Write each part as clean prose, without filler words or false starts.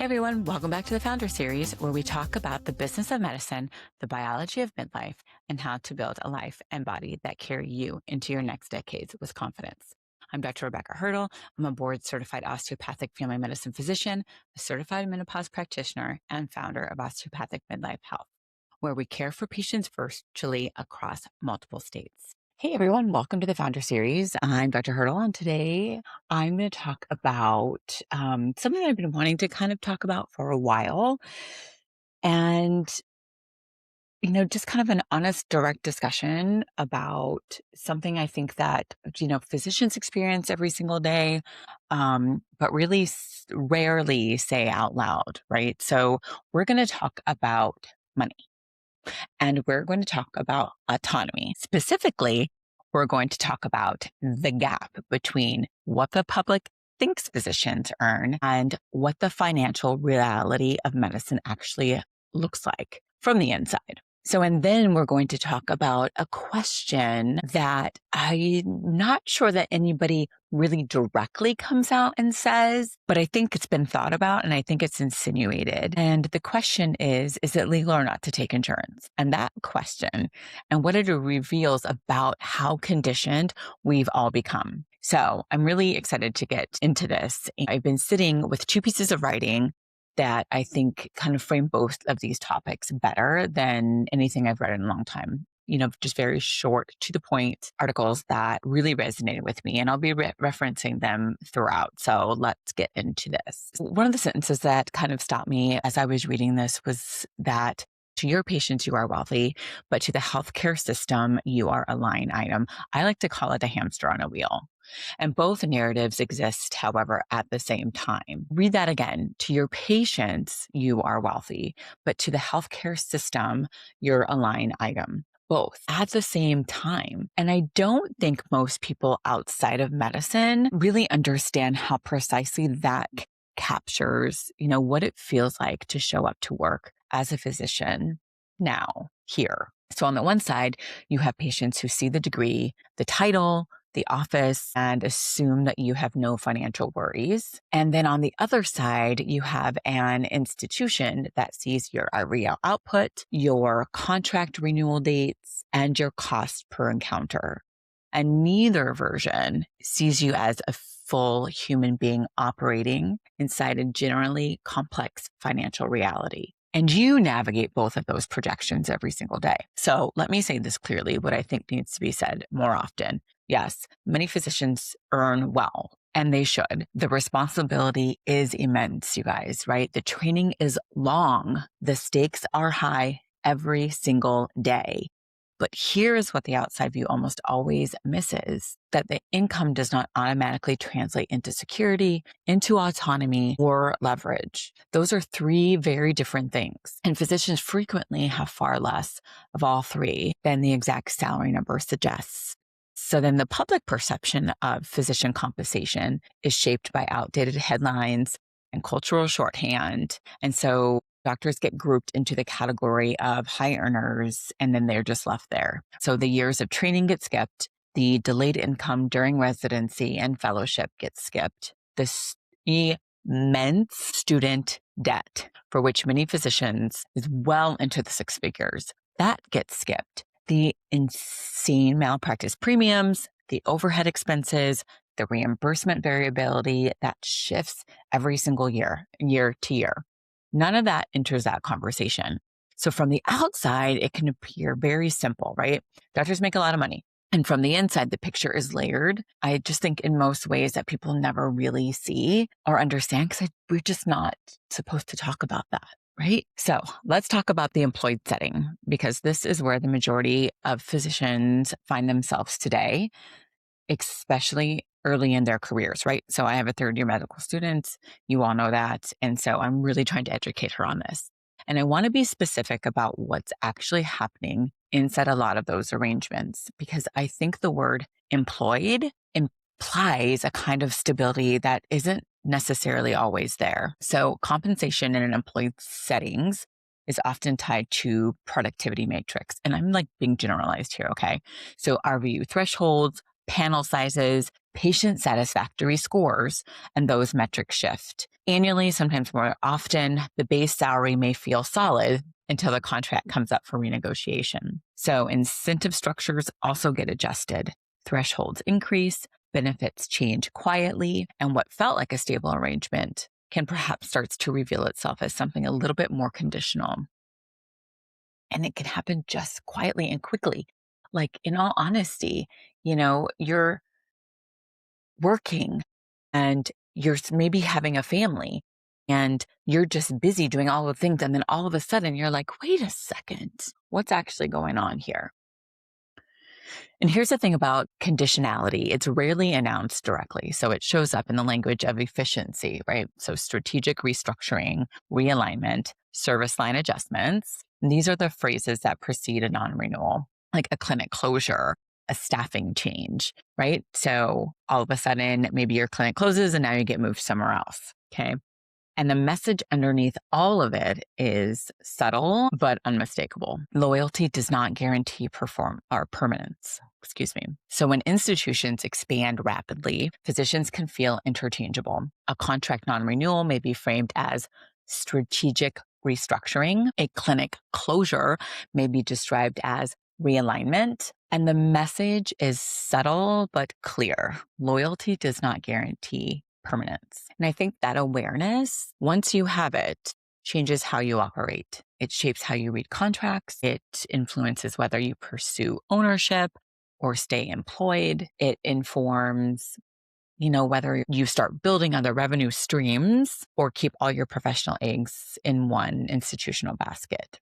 Hey everyone, welcome back to the Founder Series, where we talk about the business of medicine, the biology of midlife, and how to build a life and body that carry you into your next decades with confidence. I'm Dr. Rebecca Hurdle. I'm a board-certified osteopathic family medicine physician, a certified menopause practitioner, and founder of Osteopathic Midlife Health, where we care for patients virtually across multiple states. Hey everyone, welcome to the Founder Series. I'm Dr. Hurdle, and today I'm going to talk about something that I've been wanting to kind of talk about for a while. And, just kind of an honest, direct discussion about something I think that, physicians experience every single day, but really rarely say out loud, right? So we're going to talk about money. And we're going to talk about autonomy. Specifically, we're going to talk about the gap between what the public thinks physicians earn and what the financial reality of medicine actually looks like from the inside. And then we're going to talk about a question that I'm not sure that anybody really directly comes out and says, but I think it's been thought about and I think it's insinuated. And the question is it legal or not to take insurance? And that question and what it reveals about how conditioned we've all become. So I'm really excited to get into this. I've been sitting with two pieces of writing that I think kind of frame both of these topics better than anything I've read in a long time. Just very short, to the point articles that really resonated with me. And I'll be referencing them throughout. So let's get into this. One of the sentences that kind of stopped me as I was reading this was that to your patients, you are wealthy, but to the healthcare system, you are a line item. I like to call it a hamster on a wheel. And both narratives exist, however, at the same time. Read that again. To your patients, you are wealthy, but to the healthcare system, you're a line item. Both at the same time. And I don't think most people outside of medicine really understand how precisely that captures, what it feels like to show up to work as a physician now, here. So on the one side, you have patients who see the degree, the title, the office, and assume that you have no financial worries. And then on the other side, you have an institution that sees your real output, your contract renewal dates, and your cost per encounter. And neither version sees you as a full human being operating inside a generally complex financial reality. And you navigate both of those projections every single day. So let me say this clearly, what I think needs to be said more often. Yes, many physicians earn well, and they should. The responsibility is immense, you guys, right? The training is long. The stakes are high every single day. But here is what the outside view almost always misses, that the income does not automatically translate into security, into autonomy, or leverage. Those are three very different things. And physicians frequently have far less of all three than the exact salary number suggests. So then the public perception of physician compensation is shaped by outdated headlines and cultural shorthand. And so doctors get grouped into the category of high earners, and then they're just left there. So the years of training get skipped. The delayed income during residency and fellowship gets skipped. The immense student debt, for which many physicians is well into the six figures, that gets skipped. The insane malpractice premiums, the overhead expenses, the reimbursement variability that shifts every single year to year. None of that enters that conversation. So from the outside, it can appear very simple, right? Doctors make a lot of money. And from the inside, the picture is layered. I just think in most ways that people never really see or understand because we're just not supposed to talk about that, right? So let's talk about the employed setting, because this is where the majority of physicians find themselves today, especially early in their careers, right? So I have a third year medical student. You all know that. And so I'm really trying to educate her on this. And I want to be specific about what's actually happening inside a lot of those arrangements, because I think the word employed implies a kind of stability that isn't necessarily always there. So compensation in an employed settings is often tied to productivity matrix. And I'm like being generalized here, okay? So RVU thresholds, panel sizes, patient satisfactory scores, and those metrics shift. Annually, sometimes more often, the base salary may feel solid until the contract comes up for renegotiation. So incentive structures also get adjusted. Thresholds increase, benefits change quietly, and what felt like a stable arrangement can perhaps starts to reveal itself as something a little bit more conditional. And it can happen just quietly and quickly. Like, in all honesty, you're working and you're maybe having a family and you're just busy doing all the things. And then all of a sudden you're like, wait a second, what's actually going on here? And here's the thing about conditionality. It's rarely announced directly. So it shows up in the language of efficiency, right? So strategic restructuring, realignment, service line adjustments. And these are the phrases that precede a non-renewal, like a clinic closure, a staffing change, right? So all of a sudden, maybe your clinic closes and now you get moved somewhere else. Okay. And the message underneath all of it is subtle but unmistakable. Loyalty does not guarantee permanence. Excuse me. So when institutions expand rapidly, physicians can feel interchangeable. A contract non-renewal may be framed as strategic restructuring. A clinic closure may be described as realignment. And the message is subtle but clear. Loyalty does not guarantee permanence. And I think that awareness, once you have it, changes how you operate. It shapes how you read contracts. It influences whether you pursue ownership or stay employed. It informs, whether you start building other revenue streams or keep all your professional eggs in one institutional basket.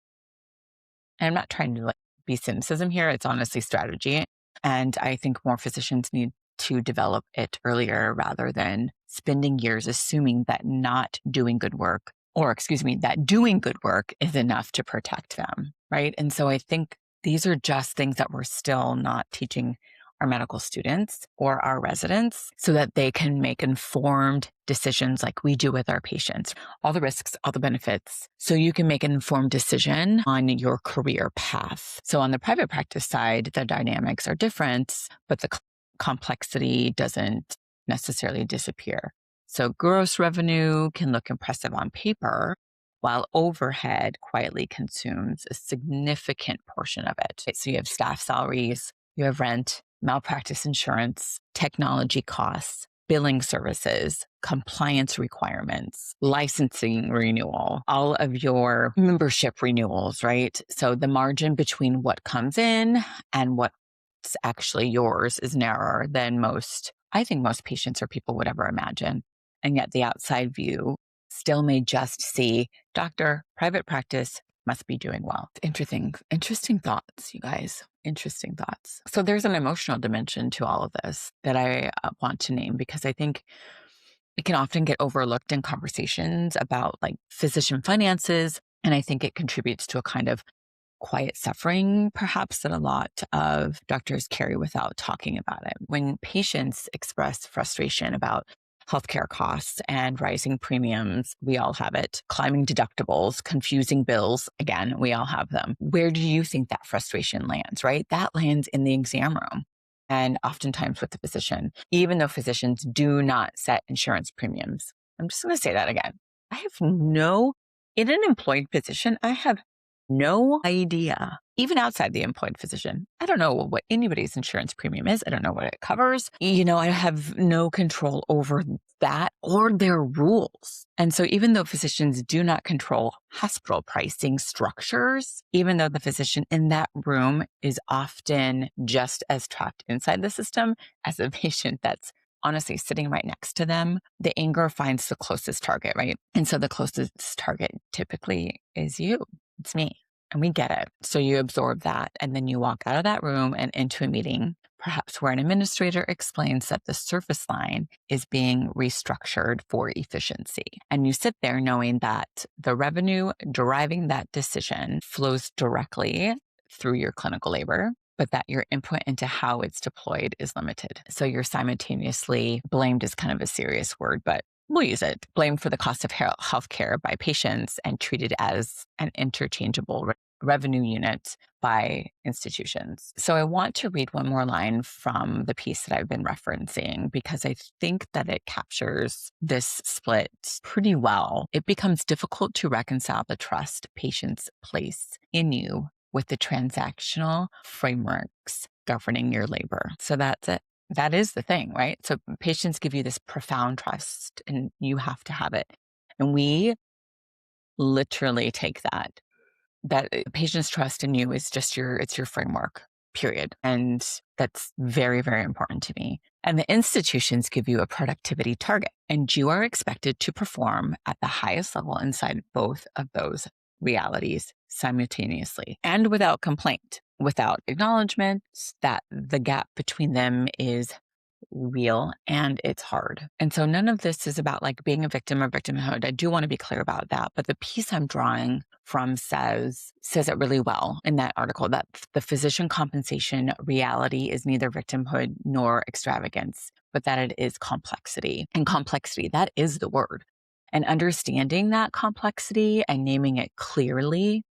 And I'm not trying to be cynicism here. It's honestly strategy. And I think more physicians need to develop it earlier rather than spending years assuming that not doing good work, that doing good work is enough to protect them, right? And so I think these are just things that we're still not teaching our medical students or our residents so that they can make informed decisions like we do with our patients, all the risks, all the benefits, so you can make an informed decision on your career path. So on the private practice side, the dynamics are different, but the complexity doesn't necessarily disappear. So gross revenue can look impressive on paper, while overhead quietly consumes a significant portion of it. So you have staff salaries, you have rent, malpractice insurance, technology costs, billing services, compliance requirements, licensing renewal, all of your membership renewals, right? So the margin between what comes in and what's actually yours is narrower than most patients or people would ever imagine. And yet the outside view still may just see doctor, private practice, must be doing well. Interesting thoughts, you guys. Interesting thoughts. So there's an emotional dimension to all of this that I want to name because I think it can often get overlooked in conversations about physician finances. And I think it contributes to a kind of quiet suffering, perhaps, that a lot of doctors carry without talking about it. When patients express frustration about healthcare costs and rising premiums, we all have it. Climbing deductibles, confusing bills, again, we all have them. Where do you think that frustration lands, right? That lands in the exam room and oftentimes with the physician, even though physicians do not set insurance premiums. I'm just going to say that again. In an employed position, I have no idea. Even outside the employed physician, I don't know what anybody's insurance premium is. I don't know what it covers. I have no control over that or their rules. And so even though physicians do not control hospital pricing structures, even though the physician in that room is often just as trapped inside the system as a patient that's honestly sitting right next to them, the anger finds the closest target, right? And so the closest target typically is you. It's me. And we get it. So you absorb that. And then you walk out of that room and into a meeting, perhaps where an administrator explains that the service line is being restructured for efficiency. And you sit there knowing that the revenue deriving that decision flows directly through your clinical labor, but that your input into how it's deployed is limited. So you're simultaneously blamed is kind of a serious word, but we'll use it. Blamed for the cost of healthcare by patients and treated as an interchangeable revenue unit by institutions. So I want to read one more line from the piece that I've been referencing because I think that it captures this split pretty well. It becomes difficult to reconcile the trust patients place in you with the transactional frameworks governing your labor. So that's it. That is the thing, right? So patients give you this profound trust and you have to have it. And we literally take that patient's trust in you is just it's your framework, period. And that's very, very important to me. And the institutions give you a productivity target, and you are expected to perform at the highest level inside both of those realities simultaneously and without complaint, without acknowledgement that the gap between them is real and it's hard. And so none of this is about like being a victim or victimhood. I do want to be clear about that. But the piece I'm drawing from says it really well in that article that the physician compensation reality is neither victimhood nor extravagance, but that it is complexity. And complexity, that is the word. And understanding that complexity and naming it clearly,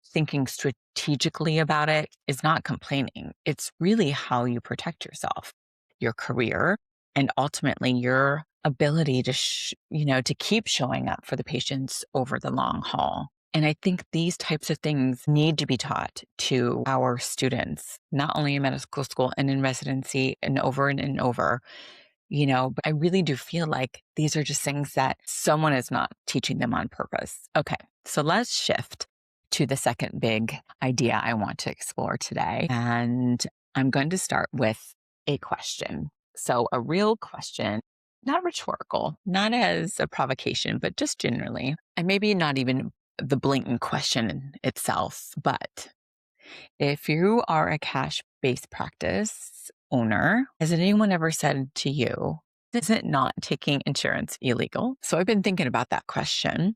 thinking strategically about it is not complaining. It's really how you protect yourself, your career, and ultimately your ability to, to keep showing up for the patients over the long haul. And I think these types of things need to be taught to our students, not only in medical school and in residency and over, but I really do feel like these are just things that someone is not teaching them on purpose. Okay, so let's shift to the second big idea I want to explore today. And I'm going to start with a question. So a real question, not rhetorical, not as a provocation, but just generally, and maybe not even the blatant question itself, but if you are a cash-based practice owner, has anyone ever said to you, is it not taking insurance illegal? So I've been thinking about that question.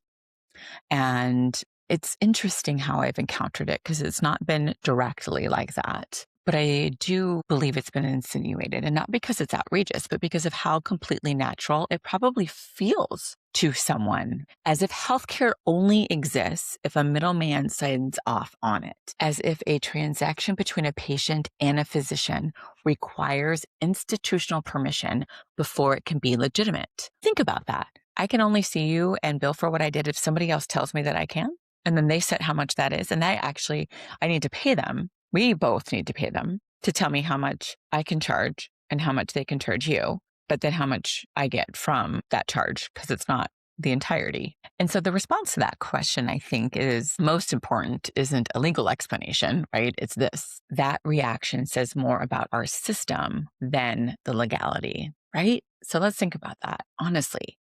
And it's interesting how I've encountered it because it's not been directly like that. But I do believe it's been insinuated, and not because it's outrageous, but because of how completely natural it probably feels to someone, as if healthcare only exists if a middleman signs off on it, as if a transaction between a patient and a physician requires institutional permission before it can be legitimate. Think about that. I can only see you and bill for what I did if somebody else tells me that I can. And then they set how much that is. And I need to pay them. We both need to pay them to tell me how much I can charge and how much they can charge you, but then how much I get from that charge because it's not the entirety. And so the response to that question, I think, is most important isn't a legal explanation, right? It's this. That reaction says more about our system than the legality, right? So let's think about that, honestly.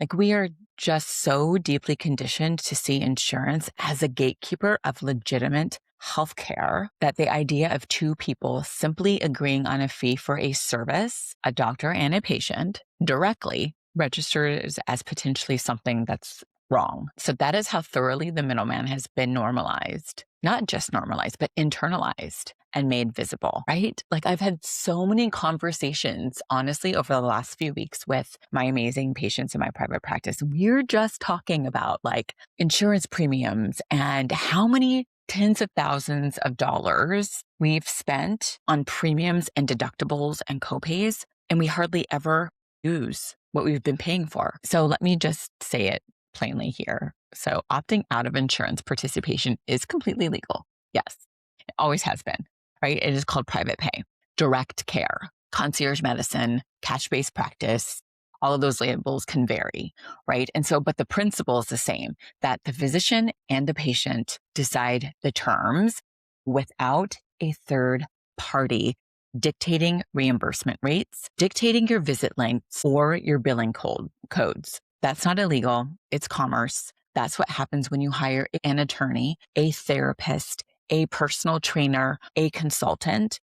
Like we are just so deeply conditioned to see insurance as a gatekeeper of legitimate healthcare that the idea of two people simply agreeing on a fee for a service, a doctor and a patient, directly registers as potentially something that's wrong. So that is how thoroughly the middleman has been normalized, not just normalized, but internalized and made visible, right? Like I've had so many conversations, honestly, over the last few weeks with my amazing patients in my private practice. We're just talking about like insurance premiums and how many tens of thousands of dollars we've spent on premiums and deductibles and copays, and we hardly ever use what we've been paying for. So let me just say it plainly here. So opting out of insurance participation is completely legal. Yes, it always has been, right? It is called private pay, direct care, concierge medicine, cash-based practice. All of those labels can vary, right? And so, but the principle is the same, that the physician and the patient decide the terms without a third party dictating reimbursement rates, dictating your visit lengths, or your billing codes. That's not illegal. It's commerce. That's what happens when you hire an attorney, a therapist, a personal trainer, a consultant.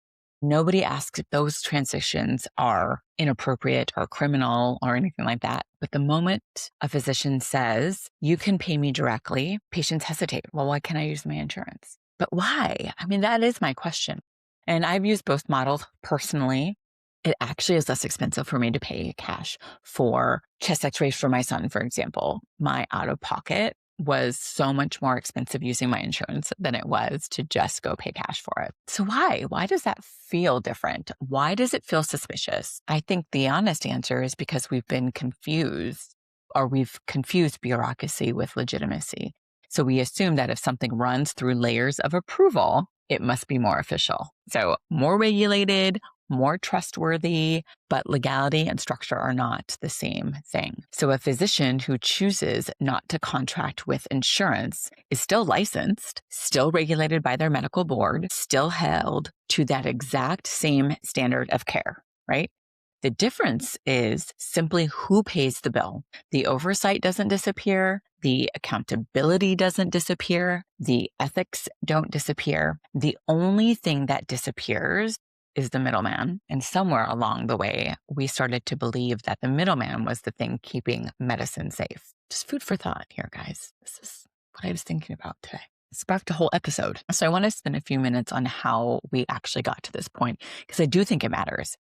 Nobody asks if those transitions are inappropriate or criminal or anything like that. But the moment a physician says, you can pay me directly, patients hesitate. Well, why can't I use my insurance? But why? I mean, that is my question. And I've used both models personally. It actually is less expensive for me to pay cash for chest x-rays for my son, for example. My out-of-pocket was so much more expensive using my insurance than it was to just go pay cash for it. So why? Why does that feel different? Why does it feel suspicious? I think the honest answer is because we've been confused, or we've confused bureaucracy with legitimacy. So we assume that if something runs through layers of approval, it must be more official. So more regulated, more trustworthy, but legality and structure are not the same thing. So a physician who chooses not to contract with insurance is still licensed, still regulated by their medical board, still held to that exact same standard of care, right? The difference is simply who pays the bill. The oversight doesn't disappear. The accountability doesn't disappear. The ethics don't disappear. The only thing that disappears is the middleman. And somewhere along the way, we started to believe that the middleman was the thing keeping medicine safe. Just food for thought here, guys. This is what I was thinking about today. It sparked a whole episode. So I want to spend a few minutes on how we actually got to this point, because I do think it matters.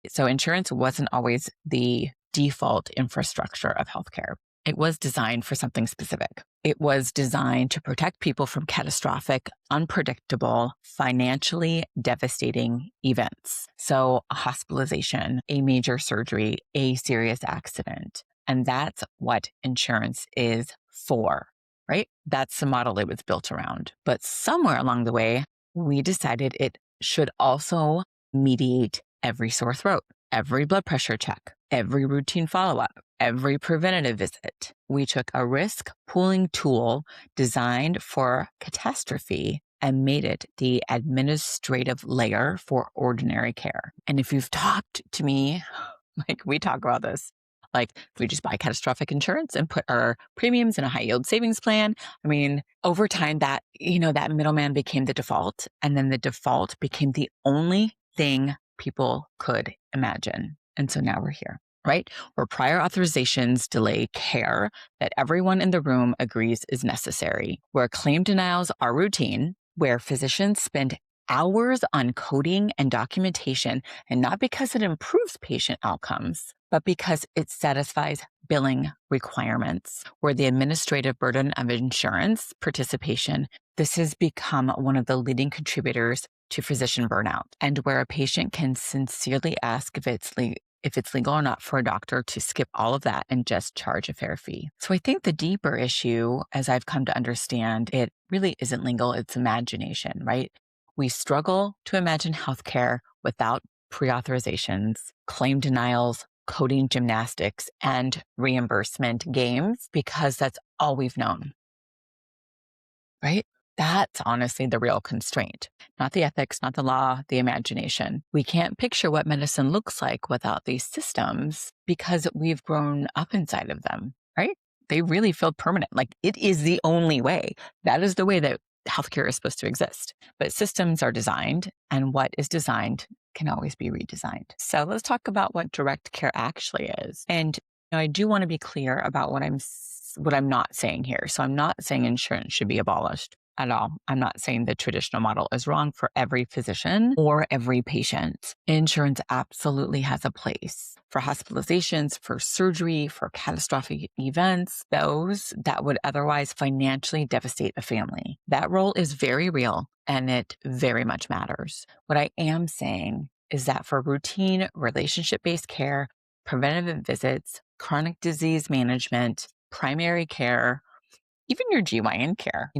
So insurance wasn't always the default infrastructure of healthcare. It was designed for something specific. It was designed to protect people from catastrophic, unpredictable, financially devastating events. So a hospitalization, a major surgery, a serious accident. And that's what insurance is for, right? That's the model it was built around. But somewhere along the way, we decided it should also mediate every sore throat, every blood pressure check, every routine follow-up, every preventative visit. We took a risk pooling tool designed for catastrophe and made it the administrative layer for ordinary care. And if you've talked to me, like we talk about this, like we just buy catastrophic insurance and put our premiums in a high yield savings plan. I mean, over time that middleman became the default, and then the default became the only thing people could imagine. And so now we're here, right? Where prior authorizations delay care that everyone in the room agrees is necessary, where claim denials are routine, where physicians spend hours on coding and documentation, and not because it improves patient outcomes, but because it satisfies billing requirements, where the administrative burden of insurance participation, this has become one of the leading contributors to physician burnout, and where a patient can sincerely ask if it's legal or not for a doctor to skip all of that and just charge a fair fee. So I think the deeper issue, as I've come to understand, it really isn't legal, it's imagination, right? We struggle to imagine healthcare without pre-authorizations, claim denials, coding gymnastics, and reimbursement games because that's all we've known, right? That's honestly the real constraint, not the ethics, not the law, the imagination. We can't picture what medicine looks like without these systems because we've grown up inside of them, right? They really feel permanent. Like it is the only way. That is the way that healthcare is supposed to exist. But systems are designed, and what is designed can always be redesigned. So let's talk about what direct care actually is. And I do want to be clear about what I'm not saying here. So I'm not saying insurance should be abolished at all. I'm not saying the traditional model is wrong for every physician or every patient. Insurance absolutely has a place for hospitalizations, for surgery, for catastrophic events, those that would otherwise financially devastate a family. That role is very real and it very much matters. What I am saying is that for routine relationship-based care, preventative visits, chronic disease management, primary care, even your GYN care,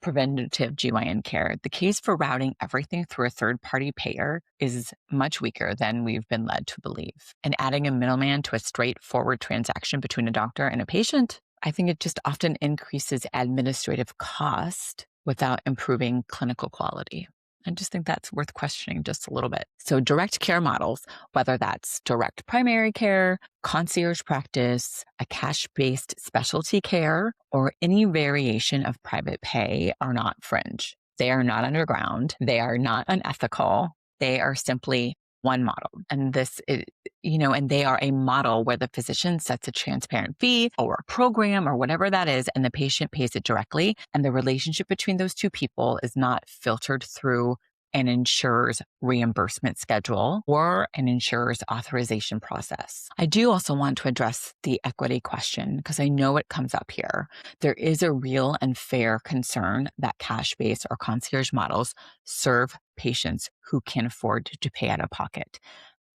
preventative GYN care, the case for routing everything through a third-party payer is much weaker than we've been led to believe. And adding a middleman to a straightforward transaction between a doctor and a patient, I think it just often increases administrative cost without improving clinical quality. I just think that's worth questioning just a little bit. So direct care models, whether that's direct primary care, concierge practice, a cash-based specialty care, or any variation of private pay are not fringe. They are not underground. They are not unethical. They are simply one model. And this is, and they are a model where the physician sets a transparent fee or a program or whatever that is, and the patient pays it directly. And the relationship between those two people is not filtered through an insurer's reimbursement schedule or an insurer's authorization process. I do also want to address the equity question because I know it comes up here. There is a real and fair concern that cash-based or concierge models serve patients who can afford to pay out of pocket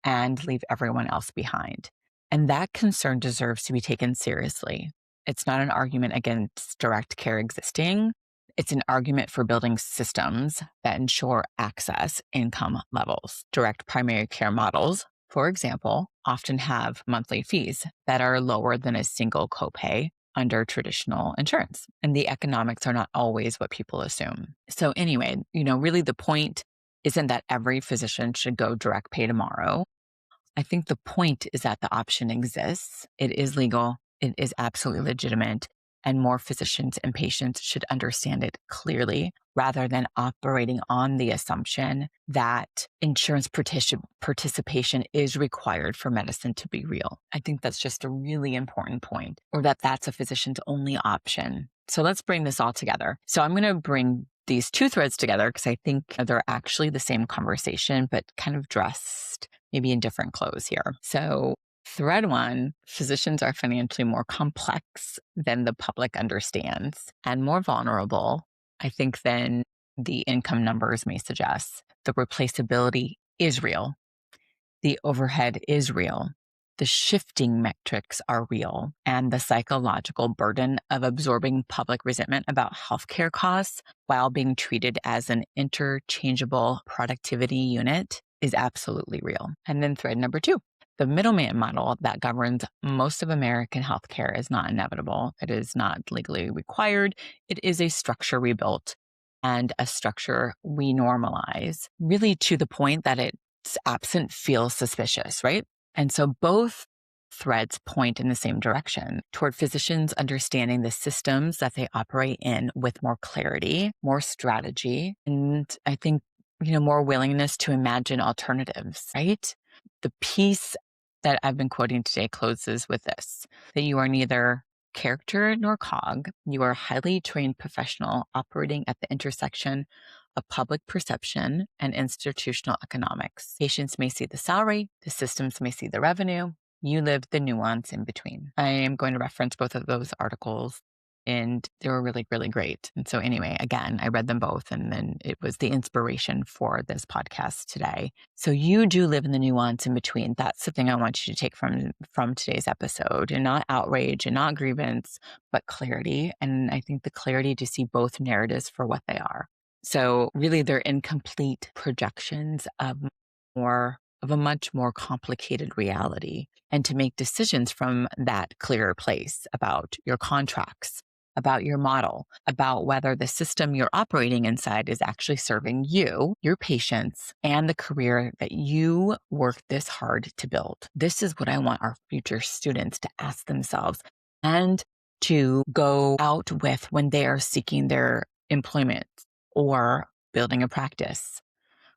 and leave everyone else behind. And that concern deserves to be taken seriously. It's not an argument against direct care existing. It's an argument for building systems that ensure access income levels. Direct primary care models, for example, often have monthly fees that are lower than a single copay under traditional insurance. And the economics are not always what people assume. So anyway, really the point isn't that every physician should go direct pay tomorrow. I think the point is that the option exists. It is legal. It is absolutely legitimate. And more physicians and patients should understand it clearly rather than operating on the assumption that insurance participation is required for medicine to be real. I think that's just a really important point, or that that's a physician's only option. So let's bring this all together. So I'm going to bring these two threads together because I think they're actually the same conversation, but kind of dressed maybe in different clothes here. So thread one, physicians are financially more complex than the public understands and more vulnerable, I think, than the income numbers may suggest. The replaceability is real. The overhead is real. The shifting metrics are real, and the psychological burden of absorbing public resentment about healthcare costs while being treated as an interchangeable productivity unit is absolutely real. And then thread number two, the middleman model that governs most of American healthcare is not inevitable. It is not legally required. It is a structure we built and a structure we normalize, really to the point that its absent feels suspicious, right? And so both threads point in the same direction toward physicians understanding the systems that they operate in with more clarity, more strategy, and I think, more willingness to imagine alternatives, right? The piece that I've been quoting today closes with this, that you are neither character nor cog. You are a highly trained professional operating at the intersection of public perception and institutional economics. Patients may see the salary, the systems may see the revenue. You live the nuance in between. I am going to reference both of those articles, and they were really, really great. And so anyway, again, I read them both, and then it was the inspiration for this podcast today. So you do live in the nuance in between. That's the thing I want you to take from today's episode, and not outrage and not grievance, but clarity. And I think the clarity to see both narratives for what they are. So really they're incomplete projections of a much more complicated reality, and to make decisions from that clearer place about your contracts, about your model, about whether the system you're operating inside is actually serving you, your patients, and the career that you worked this hard to build. This is what I want our future students to ask themselves and to go out with when they are seeking their employment or building a practice.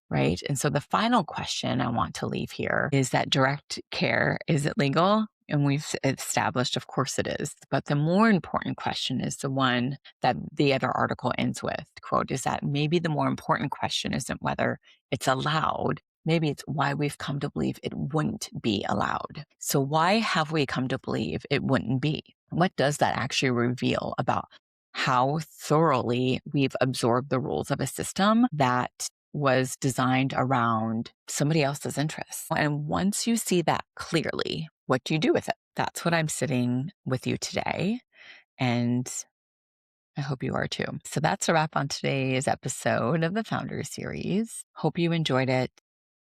Right. And so the final question I want to leave here is that direct care, is it legal? And we've established, of course it is. But the more important question is the one that the other article ends with, quote, is that maybe the more important question isn't whether it's allowed. Maybe it's why we've come to believe it wouldn't be allowed. So why have we come to believe it wouldn't be? What does that actually reveal about how thoroughly we've absorbed the rules of a system that was designed around somebody else's interests? And once you see that clearly, what do you do with it? That's what I'm sitting with you today. And I hope you are too. So that's a wrap on today's episode of the Founder Series. Hope you enjoyed it.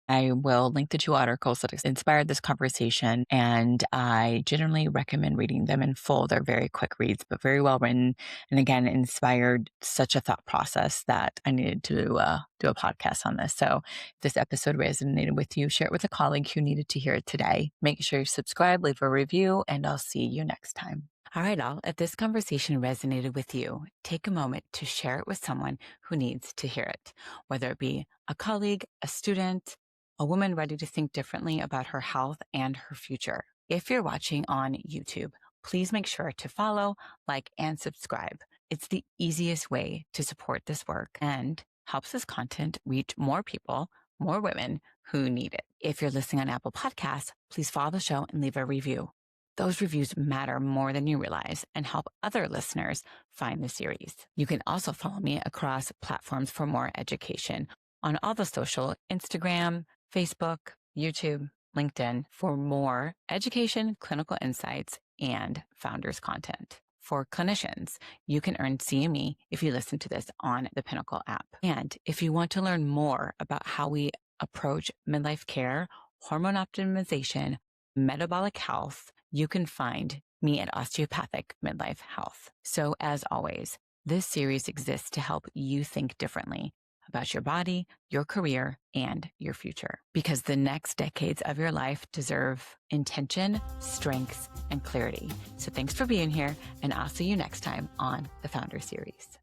I will link the two articles that inspired this conversation, and I generally recommend reading them in full. They're very quick reads, but very well written. And again, inspired such a thought process that I needed to do a podcast on this. So if this episode resonated with you, share it with a colleague who needed to hear it today. Make sure you subscribe, leave a review, and I'll see you next time. All right, all. If this conversation resonated with you, take a moment to share it with someone who needs to hear it, whether it be a colleague, a student, a woman ready to think differently about her health and her future. If you're watching on YouTube, please make sure to follow, like, and subscribe. It's the easiest way to support this work and helps this content reach more people, more women who need it. If you're listening on Apple Podcasts, please follow the show and leave a review. Those reviews matter more than you realize and help other listeners find the series. You can also follow me across platforms for more education on all the social, Instagram, Facebook, YouTube, LinkedIn, for more education, clinical insights, and founders content. For clinicians, you can earn CME if you listen to this on the Pinnacle app. And if you want to learn more about how we approach midlife care, hormone optimization, metabolic health, you can find me at Osteopathic Midlife Health. So as always, this series exists to help you think differently about your body, your career, and your future. Because the next decades of your life deserve intention, strengths, and clarity. So thanks for being here, and I'll see you next time on the Founder Series.